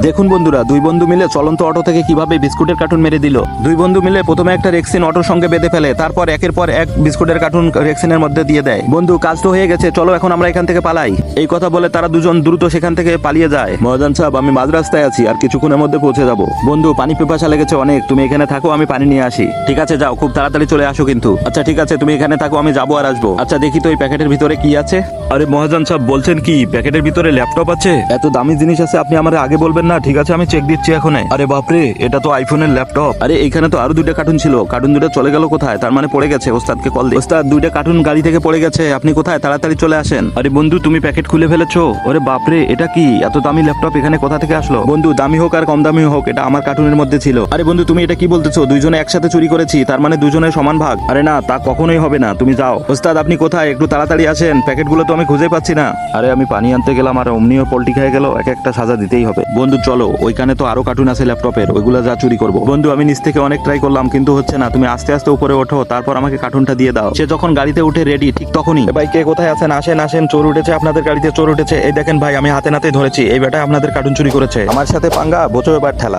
দেখুন বন্ধুরা, দুই বন্ধু মিলে চলন্ত অটো থেকে কিভাবে বিস্কুটের কার্টুন মেরে দিল। দুই বন্ধু মিলে প্রথমে একটা রেক্সিন অটোর সঙ্গে বেঁধে ফেলে, তারপর একের পর এক বিস্কুটের কার্টুন রেক্সিনের মধ্যে দিয়ে দেয়। বন্ধু, কাজ তো হয়ে গেছে, চলো এখন আমরা এখান থেকে পালাই। এই কথা বলে তারা দুজন দ্রুত সেখান থেকে পালিয়ে যায়। মহাজন সাহেব, আমি মাঝ রাস্তায় আছি, আর কিছুক্ষণের মধ্যে পৌঁছে যাবো। বন্ধু, পানি পিপাসা লেগেছে অনেক, তুমি এখানে থাকো, আমি পানি নিয়ে আসি। ঠিক আছে, যাও, খুব তাড়াতাড়ি চলে আসো কিন্তু। আচ্ছা ঠিক আছে, তুমি এখানে থাকো, আমি যাবো আর আসবো। আচ্ছা দেখি তো এই প্যাকেটের ভিতরে কি আছে। আরে মহাজন সাহেব, বলছেন কি প্যাকেটের ভিতরে ল্যাপটপ আছে? এত দামি জিনিস আছে, আপনি আমার আগে বলবেন না? ঠিক আছে, আমি চেক দিচ্ছি এখন। আরে বাপরে, এটা তো আইফোনের ল্যাপটপ। আরে এখানে তো আরো দুইটা কার্টুন ছিল, কার্টুন দুটো চলে গেল কোথায়? তার মানে পড়ে গেছে। ওস্তাদকে কল দিই। ওস্তাদ, দুইটা কার্টুন গাড়ি থেকে পড়ে গেছে, আপনি কোথায়? তাড়াতাড়ি চলে আসেন। আরে বন্ধু, তুমি প্যাকেট খুলে ফেলেছো? আরে বাপরে, এটা কি এত দামি ল্যাপটপ এখানে কোথা থেকে আসলো? বন্ধু, দামি হোক আর কম দামি হোক, এটা আমার কার্টুনের মধ্যে ছিল। আরে বন্ধু, তুমি এটা কি বলতেছো? দুইজনে একসাথে চুরি করেছি, তার মানে দুজনের সমান ভাগ? আরে না, তা কখনোই হবে না, তুমি যাও। ওস্তাদ, আপনি কোথায়? একটু তাড়াতাড়ি আসেন, প্যাকেটগুলো তো আমি খুঁজে পাচ্ছি না। আরে আমি পানি আনতে গেলাম আর অমনিও পল্টি খেয়ে গেল, এক একটা সাজা দিতেই হবে। বন্ধু চলো, ওইখানে তো আরো কার্টুন আছে ল্যাপটপের, ওইগুলো যা চুরি করবো। বন্ধু, আমি নিচ থেকে অনেক ট্রাই করলাম কিন্তু হচ্ছে না, তুমি আস্তে আস্তে উপরে ওঠো, তারপর আমাকে কার্টুনটা দিয়ে দাও। সে যখন গাড়িতে উঠে রেডি, ঠিক তখনই, ভাই কে কোথায় আছেন? আসেন আসেন, চোর উঠেছে আপনাদের গাড়িতে, চোর উঠেছে। এই দেখেন ভাই, আমি হাতে নাতে ধরেছি, এই বেটা আপনাদের কার্টুন চুরি করেছে। আমার সাথে পাঙ্গা, বোঝো এবার ঠেলা।